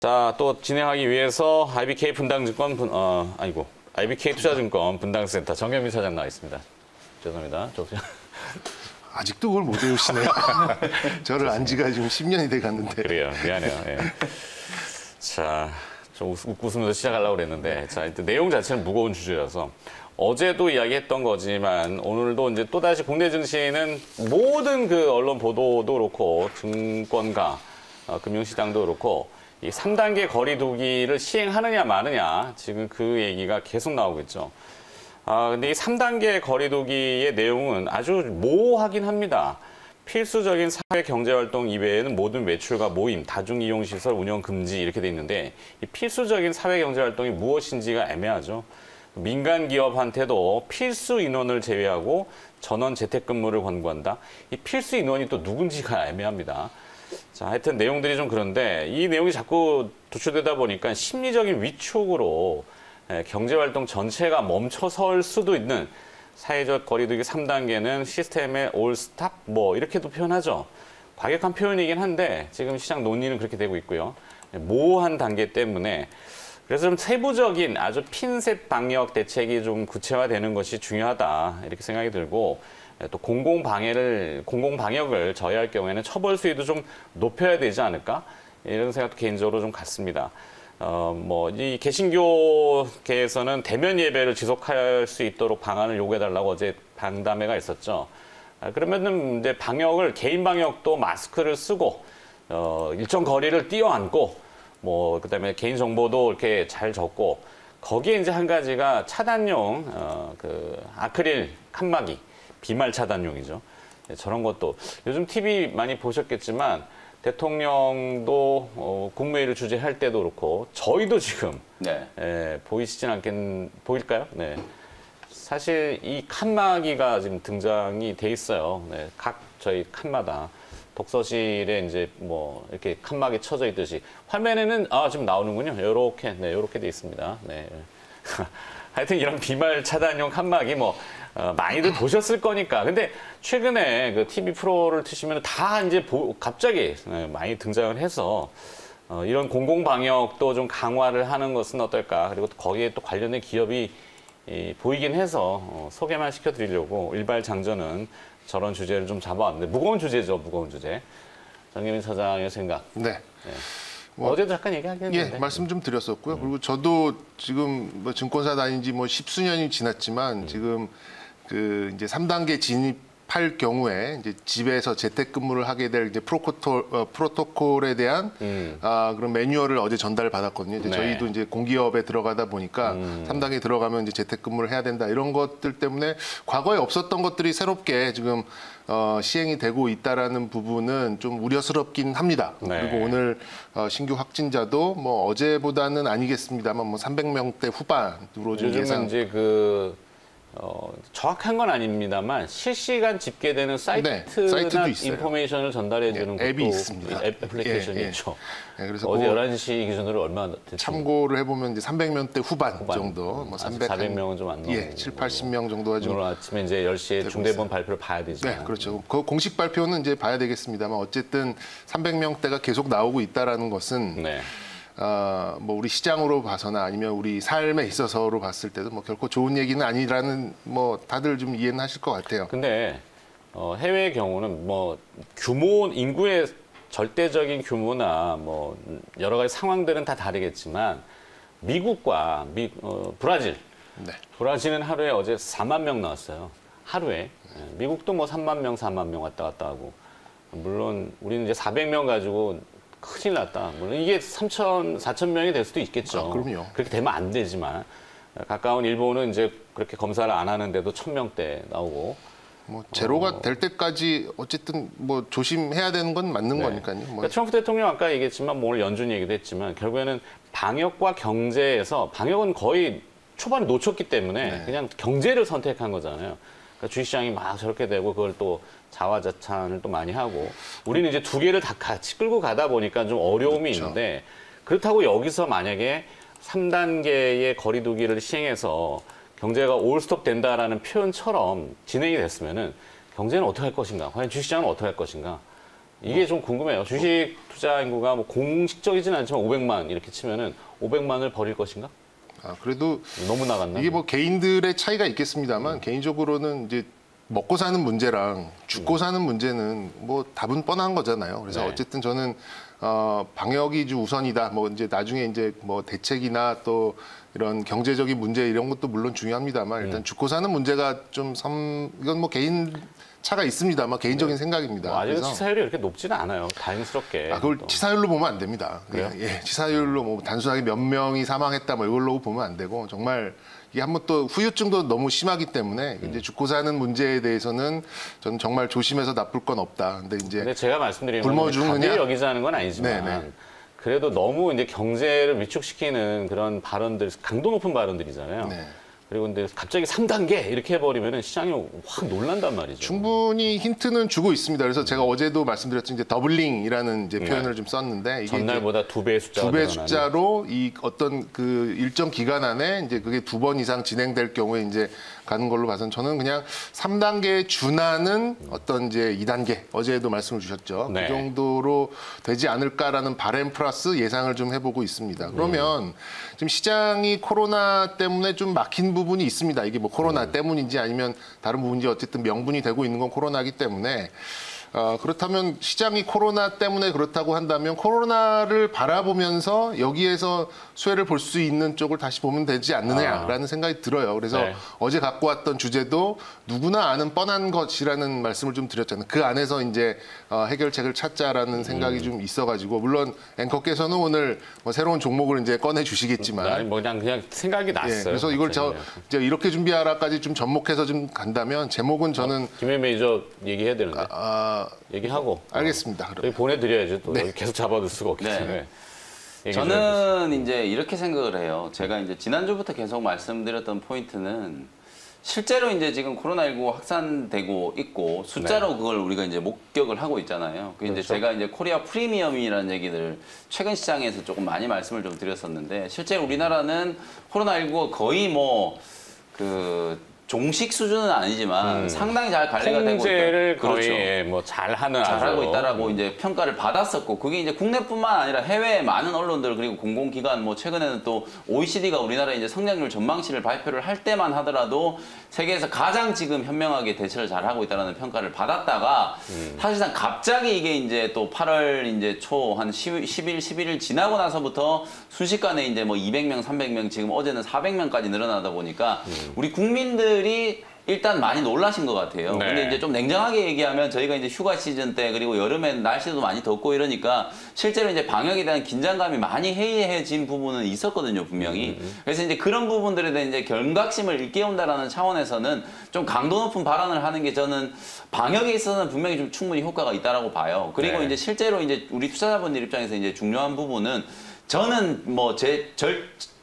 자, 또 진행하기 위해서 IBK 분당증권 IBK 투자증권 분당센터 정경민 사장 나와 있습니다. 죄송합니다. 아직도 그걸 못 외우시네요. 저를 안 지가 지금 10년이 돼 갔는데. 그래요. 미안해요. 예. 자, 좀 웃고 웃으면서 시작하려고 그랬는데, 자, 일단 내용 자체는 무거운 주제여서 어제도 이야기했던 거지만 오늘도 이제 또다시 국내 증시는 모든 그 언론 보도도 그렇고 증권가, 금융시장도 그렇고 이 3단계 거리두기를 시행하느냐 마느냐 지금 그 얘기가 계속 나오고 있죠. 근데 이 3단계 거리두기의 내용은 아주 모호하긴 합니다. 필수적인 사회 경제활동 이외에는 모든 외출과 모임, 다중이용시설 운영 금지 이렇게 돼 있는데 이 필수적인 사회 경제활동이 무엇인지가 애매하죠. 민간 기업한테도 필수 인원을 제외하고 전원 재택근무를 권고한다. 이 필수 인원이 또 누군지가 애매합니다. 자, 하여튼 내용들이 좀 그런데 이 내용이 자꾸 도출되다 보니까 심리적인 위축으로 경제활동 전체가 멈춰설 수도 있는 사회적 거리두기 3단계는 시스템의 올스탑 뭐 이렇게도 표현하죠. 과격한 표현이긴 한데 지금 시장 논의는 그렇게 되고 있고요. 모호한 단계 때문에 그래서 좀 세부적인 아주 핀셋 방역 대책이 좀 구체화되는 것이 중요하다 이렇게 생각이 들고 또 공공방역을 저해할 경우에는 처벌 수위도 좀 높여야 되지 않을까 이런 생각도 개인적으로 좀 같습니다. 이 개신교계에서는 대면 예배를 지속할 수 있도록 방안을 요구해달라고 어제 방담회가 있었죠. 그러면은 이제 방역을 개인 방역도 마스크를 쓰고 일정 거리를 뛰어앉고 그다음에 개인 정보도 이렇게 잘 적고 거기에 이제 한 가지가 차단용 그 아크릴 칸막이 비말 차단용이죠. 저런 것도 요즘 TV 많이 보셨겠지만 대통령도 국무회의를 주재할 때도 그렇고 저희도 지금 보일까요? 네. 사실 이 칸막이가 지금 등장이 돼 있어요. 네. 각 저희 칸마다 독서실에 이제 이렇게 칸막이 쳐져 있듯이 화면에는 지금 나오는군요. 요렇게 요렇게 돼 있습니다. 네. 하여튼 이런 비말 차단용 칸막이 많이들 보셨을 거니까. 근데 최근에 그 TV 프로를 트시면 다 이제 갑자기 많이 등장을 해서 이런 공공방역도 좀 강화를 하는 것은 어떨까. 그리고 거기에 또 관련된 기업이 보이긴 해서 소개만 시켜드리려고 일발장전은 저런 주제를 좀 잡아왔는데 무거운 주제죠. 무거운 주제. 정경민 사장의 생각. 네. 어제도 잠깐 얘기하긴 했는데. 예, 말씀 좀 드렸었고요. 그리고 저도 지금 증권사 다닌 지 10수년이 지났지만 지금 이제 3단계 진입할 경우에 이제 집에서 재택근무를 하게 될 이제 프로토콜에 대한 그런 매뉴얼을 어제 전달을 받았거든요. 이제 저희도 이제 공기업에 들어가다 보니까 3단계 들어가면 이제 재택근무를 해야 된다 이런 것들 때문에 과거에 없었던 것들이 새롭게 지금 시행이 되고 있다라는 부분은 좀 우려스럽긴 합니다. 그리고 오늘 신규 확진자도 어제보다는 아니겠습니다만 300명대 후반으로 좀 요즘은 이제 정확한 건 아닙니다만 실시간 집계되는 사이트나 인포메이션을 전달해 주는 앱이 있습니다. 애플리케이션이 있죠. 그래서 어제 11시 기준으로 얼마 됐죠? 참고를 해보면 이제 300명대 후반 정도, 400명은 좀 안 나오고 7, 80명 정도가 지금 오늘 아침에 이제 10시에 중대본 발표를 봐야 되죠. 네, 그렇죠. 그 공식 발표는 이제 봐야 되겠습니다만 어쨌든 300명대가 계속 나오고 있다라는 것은 우리 시장으로 봐서나 아니면 우리 삶에 있어서로 봤을 때도 결코 좋은 얘기는 아니라는 다들 좀 이해는 하실 것 같아요. 근데 해외의 경우는 규모 인구의 절대적인 규모나 여러 가지 상황들은 다 다르겠지만 미국과 브라질은 하루에 어제 4만 명 나왔어요. 하루에. 미국도 3만 명, 4만 명 왔다 갔다 하고 물론 우리는 이제 400명 가지고 큰일 났다. 물론 이게 3천, 4천 명이 될 수도 있겠죠. 그럼요. 그렇게 되면 안 되지만 가까운 일본은 이제 그렇게 검사를 안 하는데도 1000명대 나오고 제로가 될 때까지 어쨌든 조심해야 되는 건 맞는 거니까요. 그러니까 트럼프 대통령 아까 얘기했지만 오늘 연준 얘기도 했지만 결국에는 방역과 경제에서 방역은 거의 초반에 놓쳤기 때문에 그냥 경제를 선택한 거잖아요. 그러니까 주식시장이 막 저렇게 되고 그걸 또 자화자찬을 또 많이 하고 우리는 이제 두 개를 다 같이 끌고 가다 보니까 좀 어려움이 있는데 그렇다고 여기서 만약에 3단계의 거리두기를 시행해서 경제가 올스톱 된다라는 표현처럼 진행이 됐으면은 경제는 어떻게 할 것인가? 과연 주식시장은 어떻게 할 것인가? 이게 좀 궁금해요. 주식 투자 인구가 뭐 공식적이진 않지만 500만 이렇게 치면은 500만을 버릴 것인가? 그래도 너무 나갔나? 이게 뭐 개인들의 차이가 있겠습니다만 개인적으로는 이제 먹고 사는 문제랑 죽고 사는 문제는 뭐 답은 뻔한 거잖아요. 그래서 네. 어쨌든 저는 방역이 좀 우선이다. 뭐 이제 나중에 이제 뭐 대책이나 또 이런 경제적인 문제 이런 것도 물론 중요합니다만 일단 죽고 사는 문제가 좀 이건 뭐 개인 차가 있습니다만 개인적인 생각입니다. 뭐 아직은 그래서 치사율이 그렇게 높지는 않아요. 다행스럽게. 그걸 또. 치사율로 보면 안 됩니다. 그래요? 예, 치사율로 뭐 단순하게 몇 명이 사망했다 뭐 이걸로 보면 안 되고 정말 이게 한번 또 후유증도 너무 심하기 때문에 이제 죽고 사는 문제에 대해서는 저는 정말 조심해서 나쁠 건 없다. 근데 제가 말씀드리는 건 굶어 죽느냐? 답을 여기자는 건 아니지만 네네. 그래도 너무 이제 경제를 위축시키는 그런 발언들, 강도 높은 발언들이잖아요. 네. 그리고 근데 갑자기 3단계 이렇게 해버리면 시장이 확 놀란단 말이죠. 충분히 힌트는 주고 있습니다. 그래서 제가 어제도 말씀드렸죠. 이제 더블링이라는 이제 표현을 좀 썼는데 이게 전날보다 2배의 숫자가 2배 숫자로 이 어떤 그 일정 기간 안에 이제 그게 2번 이상 진행될 경우에 이제 가는 걸로 봐서는 저는 그냥 3단계에 준하는 어떤 이제 2단계 어제도 말씀을 주셨죠. 네. 그 정도로 되지 않을까라는 바램 플러스 예상을 좀 해보고 있습니다. 그러면 지금 시장이 코로나 때문에 좀 막힌 부분이 있습니다. 이게 뭐 코로나 때문인지 아니면 다른 부분인지 어쨌든 명분이 되고 있는 건 코로나이기 때문에 그렇다면 시장이 코로나 때문에 그렇다고 한다면 코로나를 바라보면서 여기에서 수혜를 볼 수 있는 쪽을 다시 보면 되지 않느냐라는 생각이 들어요. 그래서 네. 어제 갖고 왔던 주제도 누구나 아는 뻔한 것이라는 말씀을 좀 드렸잖아요. 그 안에서 이제 해결책을 찾자라는 생각이 좀 있어가지고 물론 앵커께서는 오늘 뭐 새로운 종목을 이제 꺼내 주시겠지만 아니 뭐 그냥 생각이 났어요. 그래서 이걸 갑자기. 이제 이렇게 준비하라까지 좀 접목해서 좀 간다면 제목은 저는 김혜 매니저 얘기해야 되는데 얘기하고 알겠습니다. 그럼. 여기 보내드려야죠. 또 여기 계속 잡아둘 수가 없기 네. 때문에. 얘기 좀 해주세요. 저는 이제 이렇게 생각을 해요. 제가 이제 지난주부터 계속 말씀드렸던 포인트는 실제로 이제 지금 코로나19 확산되고 있고 숫자로 그걸 우리가 이제 목격을 하고 있잖아요. 그 이제 그렇죠. 제가 이제 코리아 프리미엄이라는 얘기를 최근 시장에서 조금 많이 말씀을 좀 드렸었는데 실제로 우리나라는 코로나19가 거의 뭐 그 종식 수준은 아니지만 상당히 잘 관리가 되고 통제를 있다. 거의 뭐 잘하는 잘하고 아주. 있다라고 이제 평가를 받았었고 그게 이제 국내뿐만 아니라 해외 많은 언론들 그리고 공공기관 뭐 최근에는 또 OECD가 우리나라 이제 성장률 전망치를 발표를 할 때만 하더라도 세계에서 가장 지금 현명하게 대처를 잘하고 있다는 평가를 받았다가 사실상 갑자기 이게 이제 또 8월 이제 초 한 10일, 11일 지나고 나서부터 순식간에 이제 뭐 200명, 300명 지금 어제는 400명까지 늘어나다 보니까 우리 국민들이 일단 많이 놀라신 것 같아요. 네. 근데 이제 좀 냉정하게 얘기하면 저희가 이제 휴가 시즌 때 그리고 여름엔 날씨도 많이 덥고 이러니까 실제로 이제 방역에 대한 긴장감이 많이 해이해진 부분은 있었거든요, 분명히. 그래서 이제 그런 부분들에 대한 이제 경각심을 일깨운다라는 차원에서는 좀 강도 높은 발언을 하는 게 저는 방역에 있어서는 분명히 좀 충분히 효과가 있다라고 봐요. 그리고 네. 이제 실제로 이제 우리 투자자분들 입장에서 이제 중요한 부분은 저는 뭐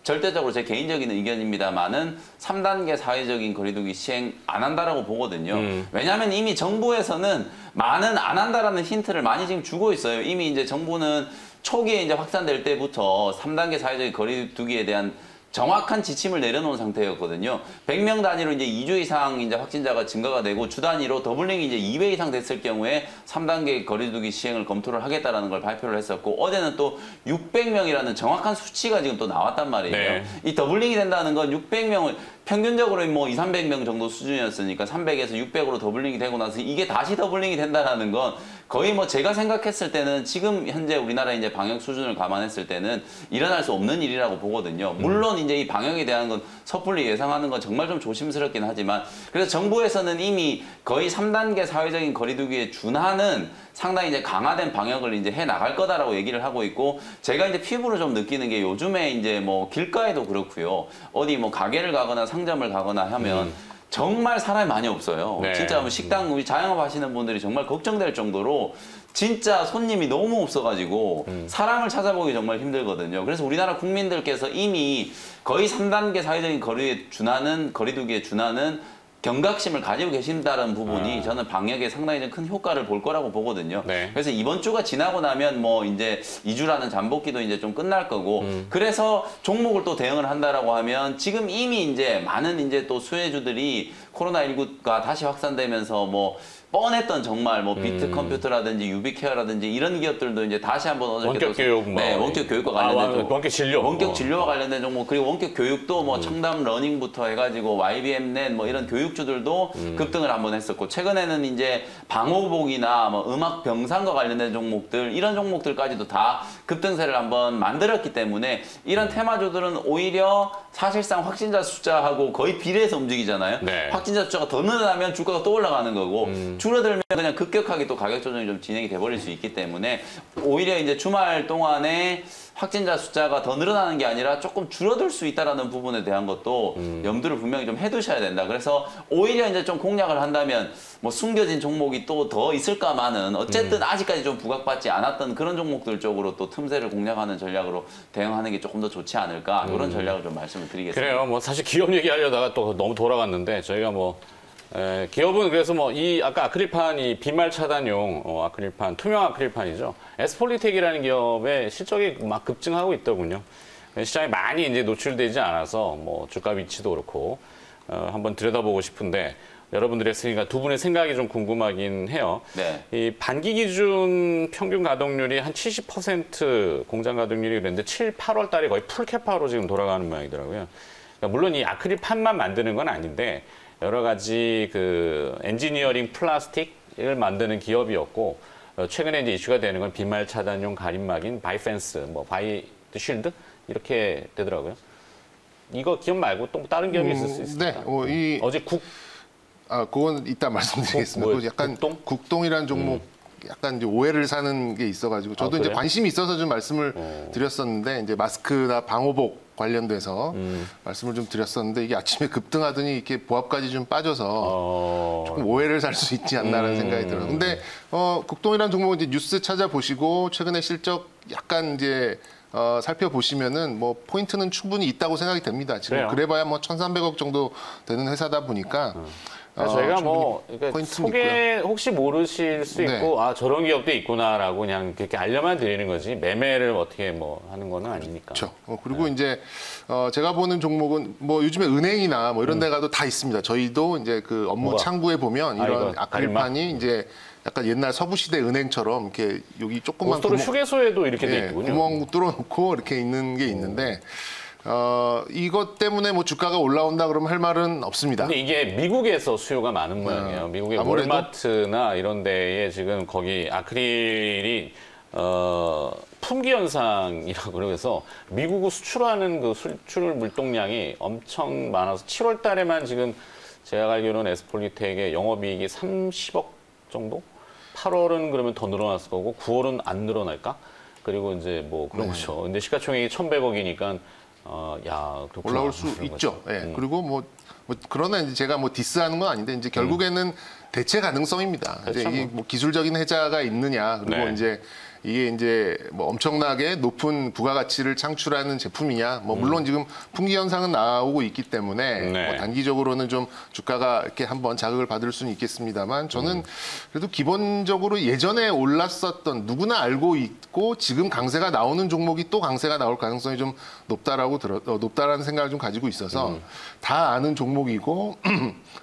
절대적으로 제 개인적인 의견입니다만은 3단계 사회적인 거리두기 시행 안 한다라고 보거든요. 왜냐하면 이미 정부에서는 많은 안 한다라는 힌트를 많이 지금 주고 있어요. 이미 이제 정부는 초기에 이제 확산될 때부터 3단계 사회적인 거리두기에 대한 정확한 지침을 내려놓은 상태였거든요. 100명 단위로 이제 2주 이상 이제 확진자가 증가가 되고 주 단위로 더블링이 이제 2배 이상 됐을 경우에 3단계 거리두기 시행을 검토를 하겠다라는 걸 발표를 했었고 어제는 또 600명이라는 정확한 수치가 지금 또 나왔단 말이에요. 네. 이 더블링이 된다는 건 600명을 평균적으로 뭐 2, 300명 정도 수준이었으니까 300에서 600으로 더블링이 되고 나서 이게 다시 더블링이 된다라는 건 거의 뭐 제가 생각했을 때는 지금 현재 우리나라 이제 방역 수준을 감안했을 때는 일어날 수 없는 일이라고 보거든요. 물론 이제 이 방역에 대한 건 섣불리 예상하는 건 정말 좀 조심스럽긴 하지만 그래서 정부에서는 이미 거의 3단계 사회적인 거리두기에 준하는 상당히 이제 강화된 방역을 이제 해 나갈 거다라고 얘기를 하고 있고 제가 이제 피부로 좀 느끼는 게 요즘에 이제 뭐 길가에도 그렇고요. 어디 뭐 가게를 가거나 상점을 가거나 하면 정말 사람이 많이 없어요. 네. 진짜 뭐 식당 우리 자영업 하시는 분들이 정말 걱정될 정도로 진짜 손님이 너무 없어가지고 사람을 찾아보기 정말 힘들거든요. 그래서 우리나라 국민들께서 이미 거의 3단계 사회적인 거리두기에 준하는 경각심을 가지고 계신다는 부분이 저는 방역에 상당히 좀 큰 효과를 볼 거라고 보거든요. 네. 그래서 이번 주가 지나고 나면 뭐 이제 2주라는 잠복기도 이제 좀 끝날 거고 그래서 종목을 또 대응을 한다라고 하면 지금 이미 이제 많은 이제 또 수혜주들이 코로나19가 다시 확산되면서 뭐 뻔했던 정말 뭐 비트 컴퓨터라든지 유비케어라든지 이런 기업들도 이제 다시 한번 원격 교육, 네, 원격 교육과 관련된 종목, 원격 진료, 원격 진료와 관련된 종목, 그리고 원격 교육도 뭐 청담 러닝부터 해가지고 YBM넷 뭐 이런 교육주들도 급등을 한번 했었고, 최근에는 이제 방호복이나 뭐 음악 병상과 관련된 종목들, 이런 종목들까지도 다 급등세를 한번 만들었기 때문에 이런 테마주들은 오히려 사실상 확진자 숫자하고 거의 비례해서 움직이잖아요. 네. 확진자 숫자가 더 늘어나면 주가가 또 올라가는 거고, 줄어들면 그냥 급격하게 또 가격 조정이 좀 진행이 돼버릴 수 있기 때문에 오히려 이제 주말 동안에 확진자 숫자가 더 늘어나는 게 아니라 조금 줄어들 수 있다라는 부분에 대한 것도 염두를 분명히 좀 해두셔야 된다. 그래서 오히려 이제 좀 공략을 한다면 뭐 숨겨진 종목이 또 더 있을까마는 어쨌든 아직까지 좀 부각받지 않았던 그런 종목들 쪽으로 또 틈새를 공략하는 전략으로 대응하는 게 조금 더 좋지 않을까, 이런 전략을 좀 말씀을 드리겠습니다. 그래요. 뭐 사실 기업 얘기하려다가 또 너무 돌아갔는데 저희가 뭐 기업은 그래서 뭐 이 아까 아크릴판, 이 비말 차단용 아크릴판, 투명 아크릴판이죠. 에스폴리텍이라는 기업의 실적이 막 급증하고 있더군요. 시장에 많이 이제 노출되지 않아서 뭐 주가 위치도 그렇고 한번 들여다보고 싶은데, 여러분들이 했으니까 두 분의 생각이 좀 궁금하긴 해요. 네. 이 반기 기준 평균 가동률이 한 70% 공장 가동률이 그랬는데 7, 8월 달에 거의 풀캐파로 지금 돌아가는 모양이더라고요. 그러니까 물론 이 아크릴판만 만드는 건 아닌데 여러 가지 그 엔지니어링 플라스틱을 만드는 기업이었고, 최근에 이제 이슈가 되는 건 비말 차단용 가림막인 바이펜스, 뭐 바이드 쉴드 이렇게 되더라고요. 이거 기업 말고 또 다른 기업이 있을 수 있습니까? 네, 어제 그건 이따 말씀드리겠습니다. 뭐예요? 약간 국동? 국동이라는 종목 약간 이제 오해를 사는 게 있어가지고 저도 이제 그래요? 관심이 있어서 좀 말씀을 드렸었는데, 이제 마스크나 방호복 관련돼서 말씀을 좀 드렸었는데, 이게 아침에 급등하더니 이렇게 보합까지 좀 빠져서 조금 오해를 살 수 있지 않나라는 생각이 들어요. 근데 국동이라는 종목은 이제 뉴스 찾아보시고 최근에 실적 약간 이제 살펴보시면은 뭐 포인트는 충분히 있다고 생각이 됩니다. 지금 그래요? 그래봐야 뭐 1,300억 정도 되는 회사다 보니까. 저희가 뭐 충분히 그러니까 포인트는 소개 혹시 모르실 수 네. 있고 저런 기업도 있구나라고 그냥 그렇게 알려만 드리는 거지, 매매를 어떻게 뭐 하는 거는 아니니까. 그렇죠. 그리고 이제 제가 보는 종목은 뭐 요즘에 은행이나 뭐 이런 데 가도 다 있습니다. 저희도 이제 그 업무 뭐가? 창구에 보면 이런 이거 아크릴판이 이제 약간 옛날 서부시대 은행처럼 이렇게 여기 조그만 고스토로 휴게소에도 이렇게 돼 예, 있군요. 구멍 뚫어놓고 이렇게 있는 게 있는데 이것 때문에 뭐 주가가 올라온다 그러면 할 말은 없습니다. 근데 이게 미국에서 수요가 많은 모양이에요. 미국의 아무래도? 월마트나 이런 데에 지금 거기 아크릴이 품귀 현상이라고 그래서 미국을 수출하는 그 수출 물동량이 엄청 많아서 7월 달에만 지금 제가 알기로는 에스폴리텍의 영업이익이 30억 정도? 8월은 그러면 더 늘어났을 거고 9월은 안 늘어날까? 그리고 이제 뭐 그런 거죠. 근데 시가총액이 1,100억이니까 야, 그렇구나. 올라올 수 그런 있죠. 거죠. 예. 그리고 뭐 그러나 이제 제가 뭐 디스하는 건 아닌데 이제 결국에는 대체 가능성입니다. 그렇죠, 이제 이게 뭐 기술적인 해자가 있느냐, 그리고 네. 이제 이게 이제 뭐 엄청나게 높은 부가가치를 창출하는 제품이냐. 뭐 물론 지금 품귀 현상은 나오고 있기 때문에 네. 뭐 단기적으로는 좀 주가가 이렇게 한번 자극을 받을 수는 있겠습니다만, 저는 그래도 기본적으로 예전에 올랐었던, 누구나 알고 있고 지금 강세가 나오는 종목이 또 강세가 나올 가능성이 좀 높다라는 생각을 좀 가지고 있어서 다 아는 종목이고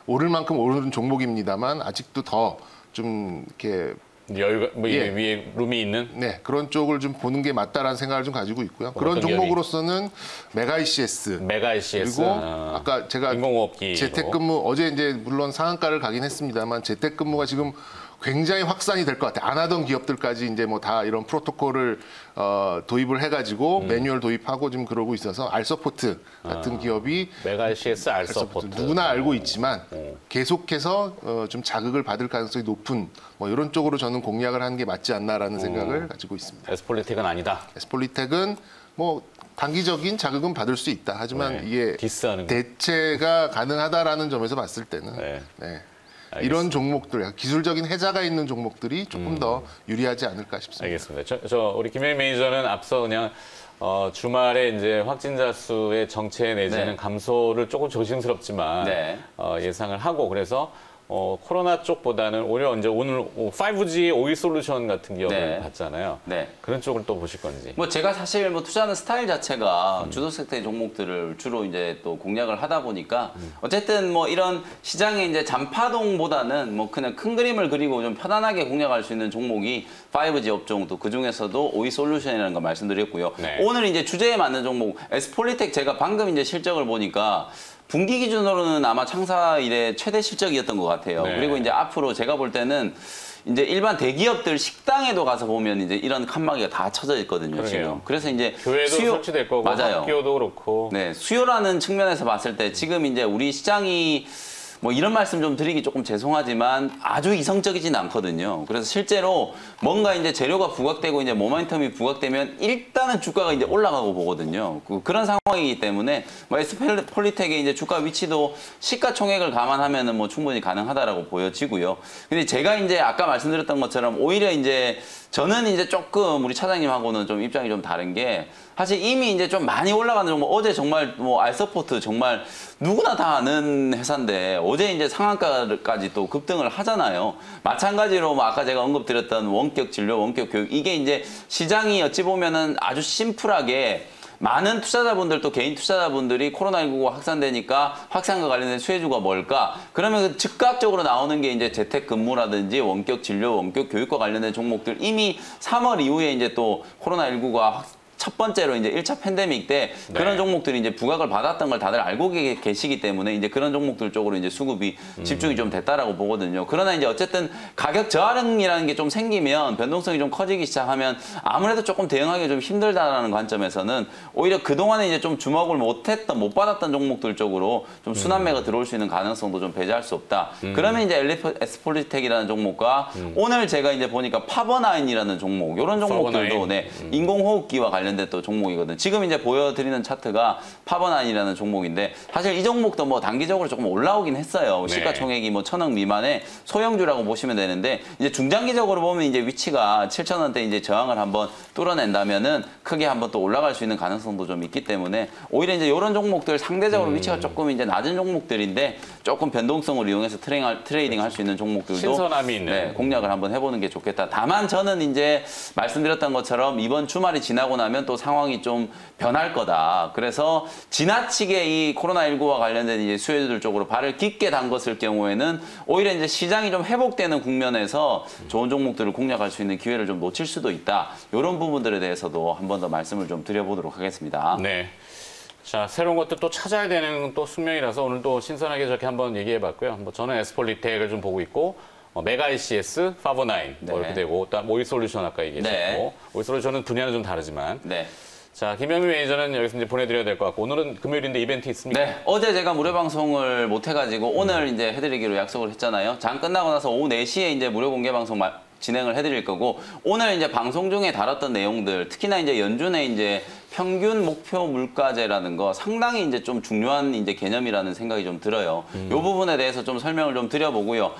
오를 만큼 오르는 종목입니다만 아직도 더 좀 이렇게 여유가 뭐 예. 위에 룸이 있는. 네, 그런 쪽을 좀 보는 게 맞다라는 생각을 좀 가지고 있고요. 그런 어떤 기업이? 종목으로서는 메가 ECS, 메가 ICS. 그리고 아까 제가 인공호흡기 재택근무, 어제 이제 물론 상한가를 가긴 했습니다만 재택근무가 지금 굉장히 확산이 될 것 같아요. 안 하던 기업들까지 이제 뭐 다 이런 프로토콜을 도입을 해가지고 매뉴얼 도입하고 지금 그러고 있어서 알서포트 같은 기업이 메가 ICS 알서포트. 누구나 알고 있지만 계속해서 좀 자극을 받을 가능성이 높은 뭐 이런 쪽으로 저는 공략을 하는 게 맞지 않나라는 생각을 가지고 있습니다. 에스폴리텍은 아니다. 에스폴리텍은 뭐 단기적인 자극은 받을 수 있다. 하지만 네, 이게 디스하는 거. 대체가 가능하다라는 점에서 봤을 때는 네. 네. 알겠습니다. 이런 종목들, 기술적인 해자가 있는 종목들이 조금 더 유리하지 않을까 싶습니다. 알겠습니다. 저 우리 김현 매니저는 앞서 그냥 주말에 이제 확진자 수의 정체 내지는 네. 감소를 조금 조심스럽지만 네. 예상을 하고, 그래서 코로나 쪽보다는 오히려 이제 오늘 5G 오일 솔루션 같은 기업을 네. 봤잖아요. 네. 그런 쪽을 또 보실 건지. 뭐 제가 사실 뭐 투자하는 스타일 자체가 주도 섹터의 종목들을 주로 이제 또 공략을 하다 보니까 어쨌든 뭐 이런 시장의 이제 잔파동보다는 뭐 그냥 큰 그림을 그리고 좀 편안하게 공략할 수 있는 종목이 5G 업종 또 그 중에서도 오이 솔루션이라는 거 말씀드렸고요. 네. 오늘 이제 주제에 맞는 종목 에스폴리텍 제가 방금 이제 실적을 보니까 분기 기준으로는 아마 창사 이래 최대 실적이었던 것 같아요. 네. 그리고 이제 앞으로 제가 볼 때는 이제 일반 대기업들 식당에도 가서 보면 이제 이런 칸막이가 다 쳐져 있거든요. 그러게요. 지금. 그래서 이제 교회도 설치될 거고 맞아요. 학교도 그렇고. 네, 수요라는 측면에서 봤을 때 지금 이제 우리 시장이 뭐 이런 말씀 좀 드리기 조금 죄송하지만 아주 이성적이진 않거든요. 그래서 실제로 뭔가 이제 재료가 부각되고 이제 모멘텀이 부각되면 일단은 주가가 이제 올라가고 보거든요. 그런 상황이기 때문에 뭐 에스폴리텍의 이제 주가 위치도 시가총액을 감안하면은 뭐 충분히 가능하다라고 보여지고요. 근데 제가 이제 아까 말씀드렸던 것처럼 오히려 이제 저는 이제 조금 우리 차장님하고는 좀 입장이 좀 다른 게 사실 이미 이제 좀 많이 올라가는 종목 어제 정말 뭐 알서포트 정말 누구나 다 아는 회사인데 어제 이제 상한가까지 또 급등을 하잖아요. 마찬가지로 뭐 아까 제가 언급드렸던 원격 진료, 원격 교육 이게 이제 시장이 어찌 보면은 아주 심플하게 많은 투자자분들 또 개인 투자자분들이 코로나19가 확산되니까 확산과 관련된 수혜주가 뭘까? 그러면 즉각적으로 나오는 게 이제 재택근무라든지 원격 진료, 원격 교육과 관련된 종목들 이미 3월 이후에 이제 또 코로나19가 첫 번째로 이제 1차 팬데믹 때 그런 종목들이 이제 부각을 받았던 걸 다들 알고 계시기 때문에 이제 그런 종목들 쪽으로 이제 수급이 집중이 좀 됐다라고 보거든요. 그러나 이제 어쨌든 가격 저하량이라는 게 좀 생기면 변동성이 좀 커지기 시작하면 아무래도 조금 대응하기 좀 힘들다라는 관점에서는 오히려 그동안에 이제 좀 주목을 못 받았던 종목들 쪽으로 좀 순환매가 들어올 수 있는 가능성도 좀 배제할 수 없다. 그러면 이제 에스폴리텍이라는 종목과 오늘 제가 이제 보니까 파버나인이라는 종목, 이런 종목들도 네, 인공호흡기와 관련된 또 종목이거든. 지금 이제 보여드리는 차트가 파버나인이라는 종목인데 사실 이 종목도 뭐 단기적으로 조금 올라오긴 했어요. 네. 시가총액이 뭐 1,000억 미만의 소형주라고 보시면 되는데 이제 중장기적으로 보면 이제 위치가 7,000원대 이제 저항을 한번 뚫어낸다면은 크게 한번 또 올라갈 수 있는 가능성도 좀 있기 때문에 오히려 이제 이런 종목들 상대적으로 위치가 조금 이제 낮은 종목들인데 조금 변동성을 이용해서 트레이딩 할 수 있는 종목들도 신선함이 있는. 네, 공략을 한번 해보는 게 좋겠다. 다만 저는 이제 말씀드렸던 것처럼 이번 주말이 지나고 나면 또 상황이 좀 변할 거다. 그래서 지나치게 이 코로나19와 관련된 이제 수혜주들 쪽으로 발을 깊게 담궜을 경우에는 오히려 이제 시장이 좀 회복되는 국면에서 좋은 종목들을 공략할 수 있는 기회를 좀 놓칠 수도 있다. 이런 부분들에 대해서도 한 번 더 말씀을 좀 드려보도록 하겠습니다. 네. 자, 새로운 것들 또 찾아야 되는 또 숙명이라서 오늘 또 신선하게 저렇게 한번 얘기해봤고요. 뭐 저는 에스폴리텍을 좀 보고 있고, 메가 ICS, 파버나인 네. 뭐 이렇게 되고, 또 오일 솔루션 아까 얘기했었고, 네. 오일 솔루션은 분야는 좀 다르지만, 네. 자, 김영민 매니저는 여기서 이제 보내드려야 될 것 같고, 오늘은 금요일인데 이벤트 있습니까? 네, 어제 제가 무료 방송을 못 해가지고 오늘 이제 해드리기로 약속을 했잖아요. 장 끝나고 나서 오후 4시에 이제 무료 공개 방송 진행을 해드릴 거고 오늘 이제 방송 중에 다뤘던 내용들 특히나 이제 연준의 이제 평균 목표 물가제라는 거 상당히 이제 좀 중요한 이제 개념이라는 생각이 좀 들어요. 이 부분에 대해서 좀 설명을 좀 드려보고요.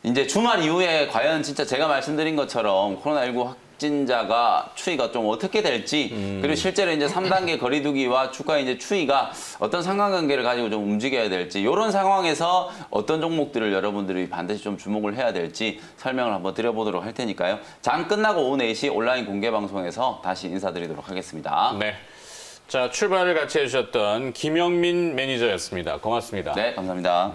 이제 주말 이후에 과연 진짜 제가 말씀드린 것처럼 코로나19 확진자가 추이가 좀 어떻게 될지 그리고 실제로 이제 3단계 거리두기와 주가의 이제 추이가 어떤 상관관계를 가지고 좀 움직여야 될지 이런 상황에서 어떤 종목들을 여러분들이 반드시 좀 주목을 해야 될지 설명을 한번 드려보도록 할 테니까요. 장 끝나고 오후 4시 온라인 공개 방송에서 다시 인사드리도록 하겠습니다. 네. 자, 출발을 같이 해주셨던 김영민 매니저였습니다. 고맙습니다. 네, 감사합니다.